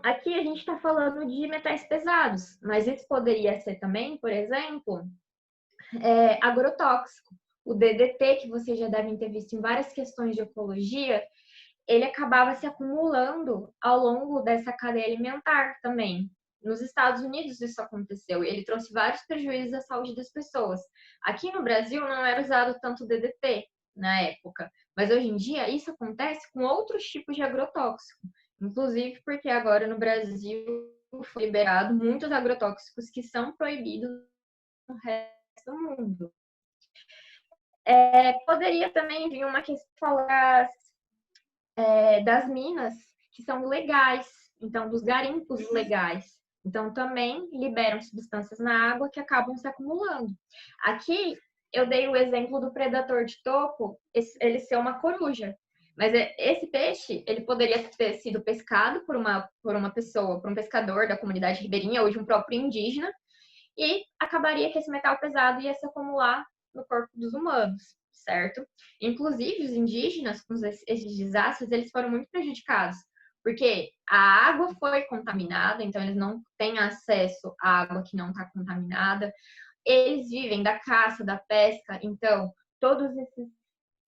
Aqui a gente está falando de metais pesados, mas isso poderia ser também, por exemplo, agrotóxico. O DDT, que vocês já devem ter visto em várias questões de ecologia, ele acabava se acumulando ao longo dessa cadeia alimentar também. Nos Estados Unidos isso aconteceu e ele trouxe vários prejuízos à saúde das pessoas. Aqui no Brasil não era usado tanto DDT na época, mas hoje em dia isso acontece com outros tipos de agrotóxico, inclusive porque agora no Brasil foi liberado muitos agrotóxicos que são proibidos no resto do mundo. Poderia também vir uma questão falar das minas que são legais, então dos garimpos legais. Então também liberam substâncias na água que acabam se acumulando. Aqui eu dei o exemplo do predador de topo, ele ser uma coruja. Mas esse peixe, ele poderia ter sido pescado por uma pessoa, por um pescador da comunidade ribeirinha ou de um próprio indígena, e acabaria que esse metal pesado ia se acumular no corpo dos humanos, certo? Inclusive, os indígenas, com esses desastres, eles foram muito prejudicados, porque a água foi contaminada, então eles não têm acesso à água que não está contaminada. Eles vivem da caça, da pesca, então todos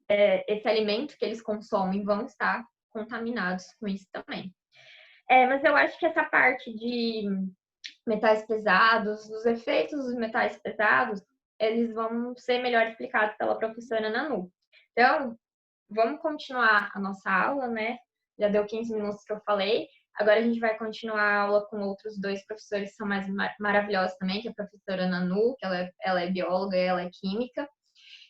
esse alimento que eles consomem vão estar contaminados com isso também. Mas eu acho que essa parte de metais pesados, os efeitos dos metais pesados, eles vão ser melhor explicados pela professora Nanu. Então, vamos continuar a nossa aula, né? Já deu 15 minutos que eu falei. Agora a gente vai continuar a aula com outros dois professores que são mais maravilhosos também, que é a professora Nanu, que ela é bióloga e ela é química.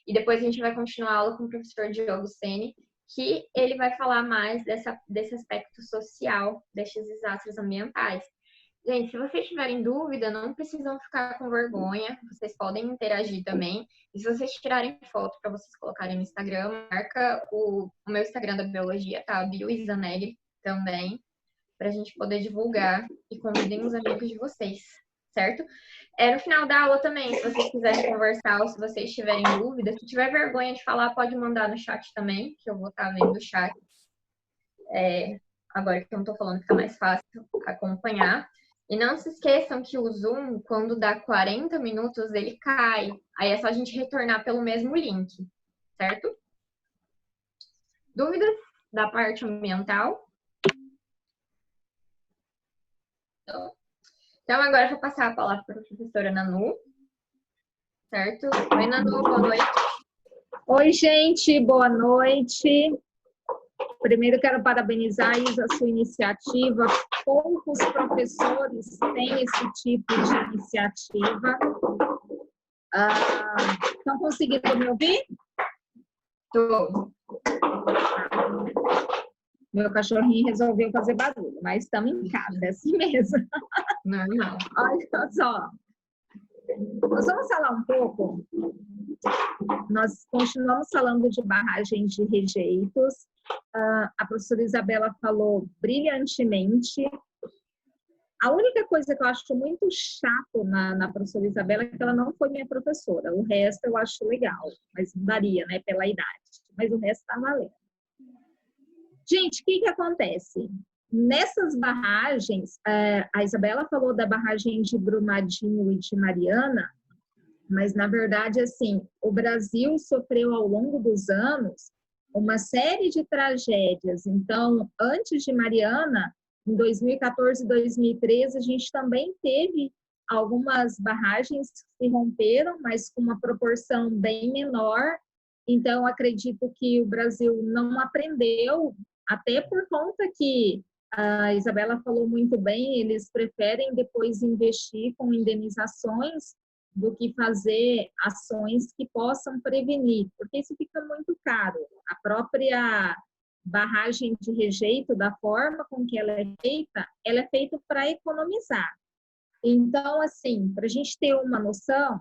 E depois a gente vai continuar a aula com o professor Diogo Sene, que ele vai falar mais desse aspecto social destes desastres ambientais. Gente, se vocês tiverem dúvida, não precisam ficar com vergonha, vocês podem interagir também. E se vocês tirarem foto para vocês colocarem no Instagram, marca o meu Instagram da biologia, tá? Bioisanegre também, para a gente poder divulgar e convidem os amigos de vocês, certo? No final da aula também, se vocês quiserem conversar ou se vocês tiverem dúvida, se tiver vergonha de falar, pode mandar no chat também, que eu vou estar vendo o chat. Agora que eu não estou falando, fica mais fácil acompanhar. E não se esqueçam que o Zoom, quando dá 40 minutos, ele cai. Aí é só a gente retornar pelo mesmo link, certo? Dúvidas da parte ambiental? Então, agora eu vou passar a palavra para a professora Nanu, certo? Oi, Nanu, boa noite. Oi, gente, boa noite. Primeiro, quero parabenizar, Isa, a sua iniciativa. Poucos professores têm esse tipo de iniciativa. Estão conseguindo me ouvir? Tô. Meu cachorrinho resolveu fazer barulho, mas estamos em casa, é assim mesmo. Normal. Olha só. Nós vamos falar um pouco. Nós continuamos falando de barragens de rejeitos. A professora Isabela falou brilhantemente. A única coisa que eu acho muito chato na professora Isabela é que ela não foi minha professora. O resto eu acho legal, mas não daria, né, pela idade. Mas o resto tá valendo. Gente, o que acontece? Nessas barragens, a Isabela falou da barragem de Brumadinho e de Mariana, mas, na verdade, assim, o Brasil sofreu ao longo dos anos uma série de tragédias. Então, antes de Mariana, em 2014 e 2013, a gente também teve algumas barragens que se romperam, mas com uma proporção bem menor. Então, acredito que o Brasil não aprendeu, até por conta que a Isabela falou muito bem, eles preferem depois investir com indenizações do que fazer ações que possam prevenir, porque isso fica muito caro. A própria barragem de rejeito, da forma com que ela é feita para economizar. Então, assim, para a gente ter uma noção,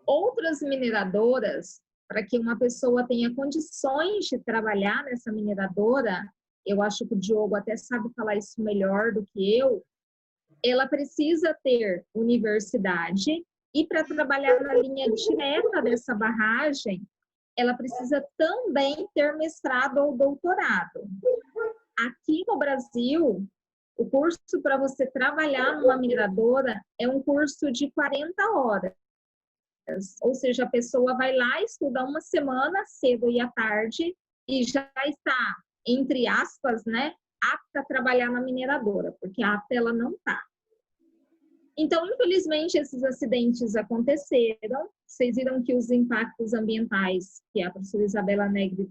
outras mineradoras, para que uma pessoa tenha condições de trabalhar nessa mineradora, eu acho que o Diogo até sabe falar isso melhor do que eu, ela precisa ter universidade e para trabalhar na linha direta dessa barragem, ela precisa também ter mestrado ou doutorado. Aqui no Brasil, o curso para você trabalhar numa mineradora é um curso de 40 horas. Ou seja, a pessoa vai lá, estuda uma semana, cedo e à tarde, e já está, entre aspas, né, apta a trabalhar na mineradora, porque apta ela não está. Então, infelizmente, esses acidentes aconteceram. Vocês viram que os impactos ambientais, que a professora Isabela Negri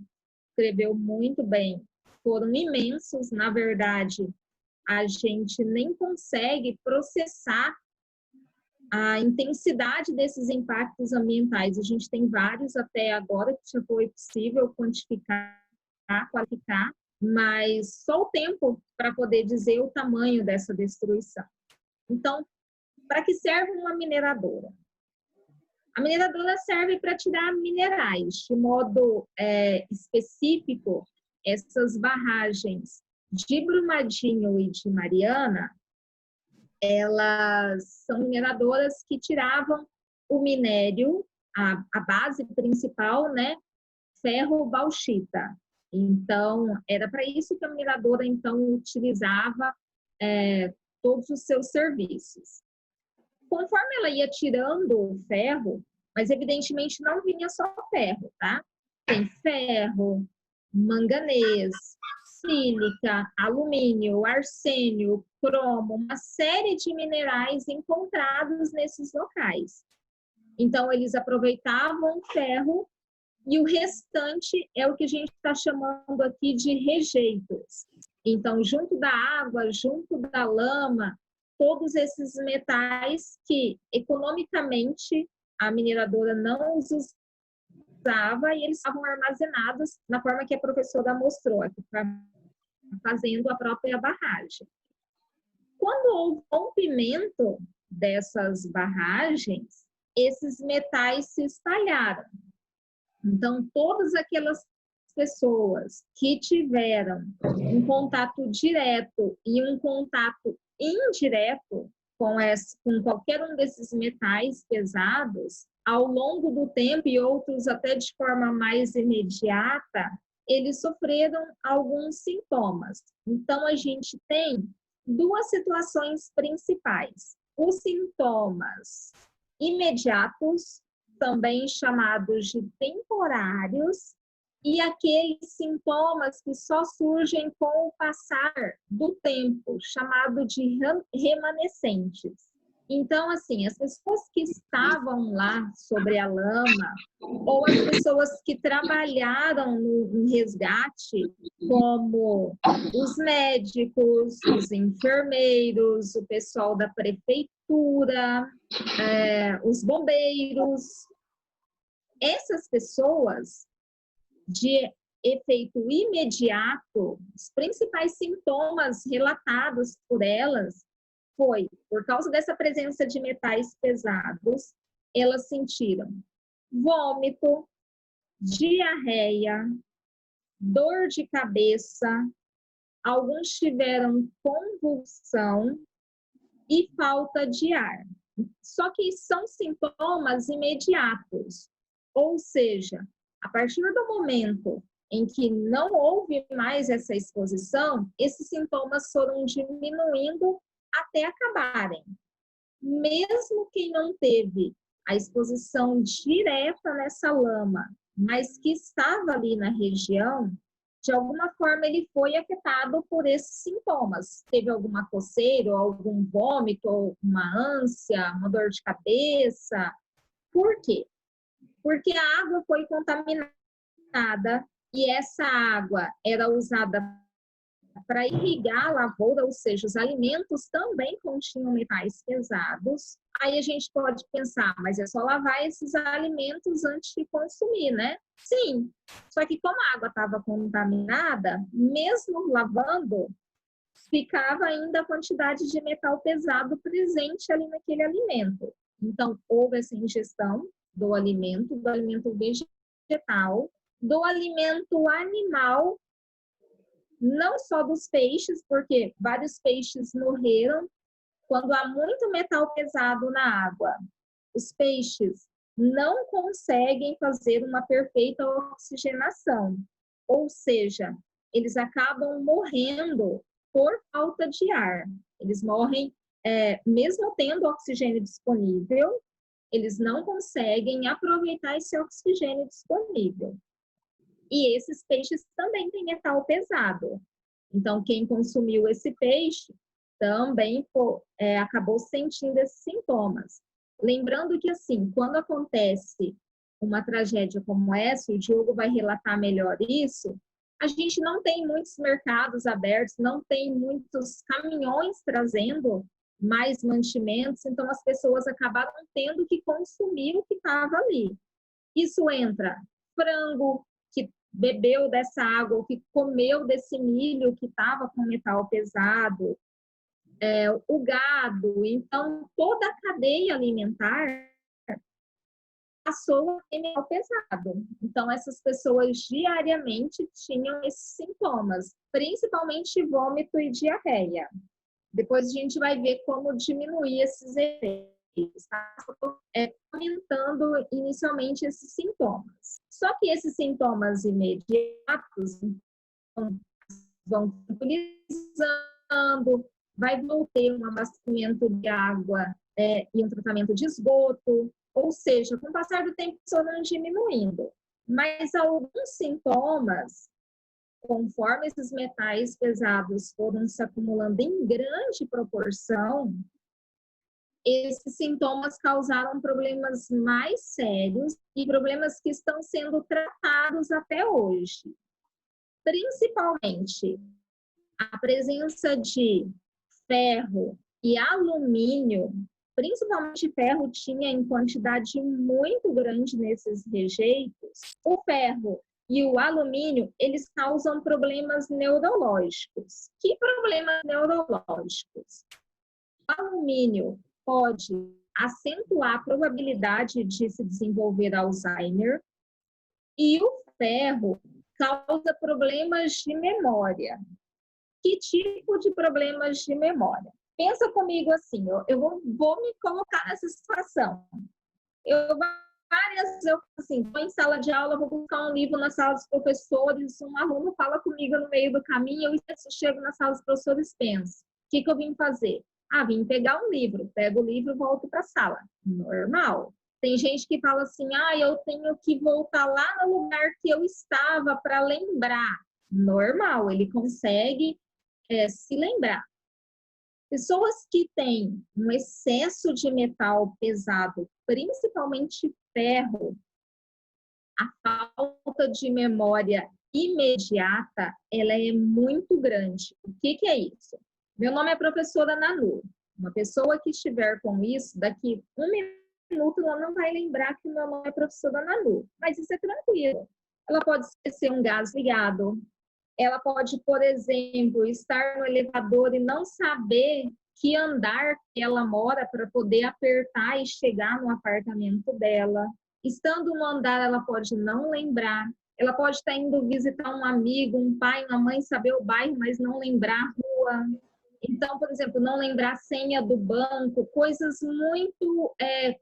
escreveu muito bem, foram imensos. Na verdade, a gente nem consegue processar a intensidade desses impactos ambientais. A gente tem vários até agora que já foi possível quantificar, qualificar, mas só o tempo para poder dizer o tamanho dessa destruição. Então, para que serve uma mineradora? A mineradora serve para tirar minerais. De modo específico, essas barragens de Brumadinho e de Mariana, elas são mineradoras que tiravam o minério, a base principal, né? Ferro-bauxita. Então, era para isso que a mineradora, então, utilizava todos os seus serviços. Conforme ela ia tirando o ferro, mas evidentemente não vinha só ferro, tá? Tem ferro, manganês, sílica, alumínio, arsênio, cromo, uma série de minerais encontrados nesses locais. Então, eles aproveitavam o ferro e o restante é o que a gente está chamando aqui de rejeitos. Então, junto da água, junto da lama, todos esses metais que, economicamente, a mineradora não os usava e eles estavam armazenados na forma que a professora mostrou aqui, fazendo a própria barragem. Quando houve rompimento dessas barragens, esses metais se espalharam. Então, todas aquelas pessoas que tiveram um contato direto e um contato indireto com qualquer um desses metais pesados, ao longo do tempo e outros até de forma mais imediata, eles sofreram alguns sintomas. Então, a gente tem duas situações principais. Os sintomas imediatos, também chamados de temporários, e aqueles sintomas que só surgem com o passar do tempo, chamado de remanescentes. Então, assim, as pessoas que estavam lá sobre a lama, ou as pessoas que trabalharam no resgate, como os médicos, os enfermeiros, o pessoal da prefeitura, os bombeiros, essas pessoas, de efeito imediato, os principais sintomas relatados por elas foi, por causa dessa presença de metais pesados, elas sentiram vômito, diarreia, dor de cabeça, alguns tiveram convulsão e falta de ar. Só que são sintomas imediatos, ou seja, a partir do momento em que não houve mais essa exposição, esses sintomas foram diminuindo até acabarem. Mesmo quem não teve a exposição direta nessa lama, mas que estava ali na região, de alguma forma ele foi afetado por esses sintomas. Teve alguma coceira, ou algum vômito, ou uma ânsia, uma dor de cabeça. Por quê? Porque a água foi contaminada e essa água era usada para irrigar a lavoura, ou seja, os alimentos também continham metais pesados. Aí a gente pode pensar, mas é só lavar esses alimentos antes de consumir, né? Sim, só que como a água estava contaminada, mesmo lavando, ficava ainda a quantidade de metal pesado presente ali naquele alimento. Então, houve essa ingestão do alimento vegetal, do alimento animal, não só dos peixes, porque vários peixes morreram quando há muito metal pesado na água. Os peixes não conseguem fazer uma perfeita oxigenação. Ou seja, eles acabam morrendo por falta de ar. Eles morrem, mesmo tendo oxigênio disponível, eles não conseguem aproveitar esse oxigênio disponível. E esses peixes também têm metal pesado. Então, quem consumiu esse peixe também acabou sentindo esses sintomas. Lembrando que, assim, quando acontece uma tragédia como essa, o Diogo vai relatar melhor isso, a gente não tem muitos mercados abertos, não tem muitos caminhões trazendo mais mantimentos, então as pessoas acabaram tendo que consumir o que estava ali. Isso entra frango, que bebeu dessa água, que comeu desse milho que estava com metal pesado, o gado, então toda a cadeia alimentar passou a ter metal pesado. Então essas pessoas diariamente tinham esses sintomas, principalmente vômito e diarreia. Depois a gente vai ver como diminuir esses efeitos. Tá? Comentando inicialmente esses sintomas. Só que esses sintomas imediatos vão tranquilizando, vai ter um abastecimento de água e um tratamento de esgoto, ou seja, com o passar do tempo foram diminuindo. Mas alguns sintomas, conforme esses metais pesados foram se acumulando em grande proporção, esses sintomas causaram problemas mais sérios e problemas que estão sendo tratados até hoje. Principalmente a presença de ferro e alumínio, principalmente ferro, tinha em quantidade muito grande nesses rejeitos. O ferro e o alumínio, eles causam problemas neurológicos. Que problemas neurológicos? O alumínio pode acentuar a probabilidade de se desenvolver Alzheimer e o ferro causa problemas de memória. Que tipo de problemas de memória? Pensa comigo assim, eu vou me colocar nessa situação. Assim, estou em sala de aula, vou buscar um livro na sala dos professores, um aluno fala comigo no meio do caminho, eu chego na sala dos professores e penso, o que eu vim fazer? Vim pegar um livro, pego o livro e volto para a sala. Normal. Tem gente que fala assim, eu tenho que voltar lá no lugar que eu estava para lembrar. Normal, ele consegue se lembrar. Pessoas que têm um excesso de metal pesado, principalmente ferro, a falta de memória imediata, ela é muito grande. O que é isso? Meu nome é professora Nanu. Uma pessoa que estiver com isso, daqui 1 minuto ela não vai lembrar que meu nome é professora Nanu. Mas isso é tranquilo. Ela pode esquecer um gás ligado. Ela pode, por exemplo, estar no elevador e não saber que andar que ela mora para poder apertar e chegar no apartamento dela. Estando no andar, ela pode não lembrar. Ela pode estar indo visitar um amigo, um pai, uma mãe, saber o bairro, mas não lembrar a rua. Então, por exemplo, não lembrar a senha do banco, coisas muito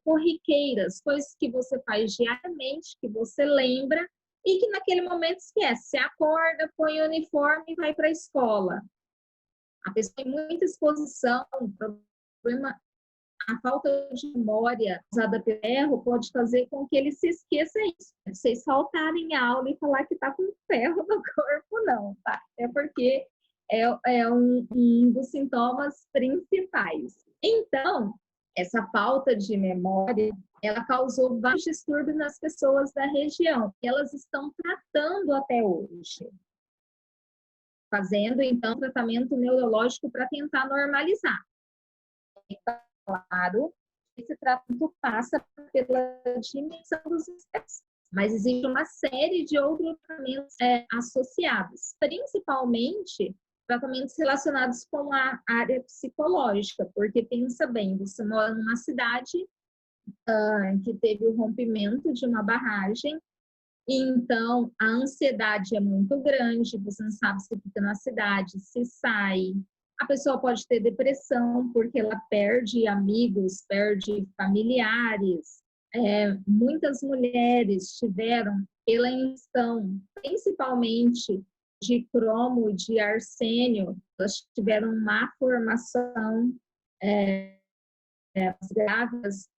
corriqueiras, coisas que você faz diariamente, que você lembra e que naquele momento esquece. Você acorda, põe o uniforme e vai para a escola. A pessoa tem muita exposição, problema, a falta de memória usada pelo ferro pode fazer com que ele se esqueça isso. Vocês faltarem a aula e falar que está com ferro no corpo, não, tá? É porque é um dos sintomas principais. Então, essa falta de memória, ela causou vários distúrbios nas pessoas da região. E elas estão tratando até hoje. Fazendo, então, tratamento neurológico para tentar normalizar. É claro, esse tratamento passa pela diminuição dos estresses. Mas existe uma série de outros tratamentos associados, principalmente tratamentos relacionados com a área psicológica, porque pensa bem, você mora numa cidade que teve o rompimento de uma barragem, e então a ansiedade é muito grande, você não sabe se fica na cidade, se sai. A pessoa pode ter depressão porque ela perde amigos, perde familiares. muitas mulheres tiveram, pela ingestão, principalmente de cromo e de arsênio, elas tiveram má formação grávidas.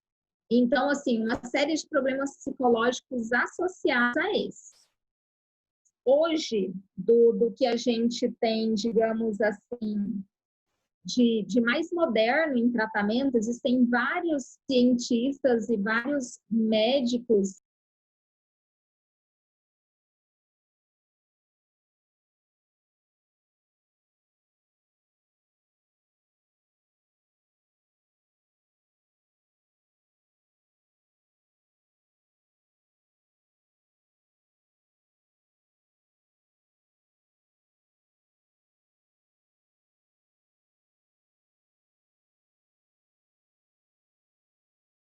Então, assim, uma série de problemas psicológicos associados a esse. Hoje, do que a gente tem, digamos assim, de mais moderno em tratamento, existem vários cientistas e vários médicos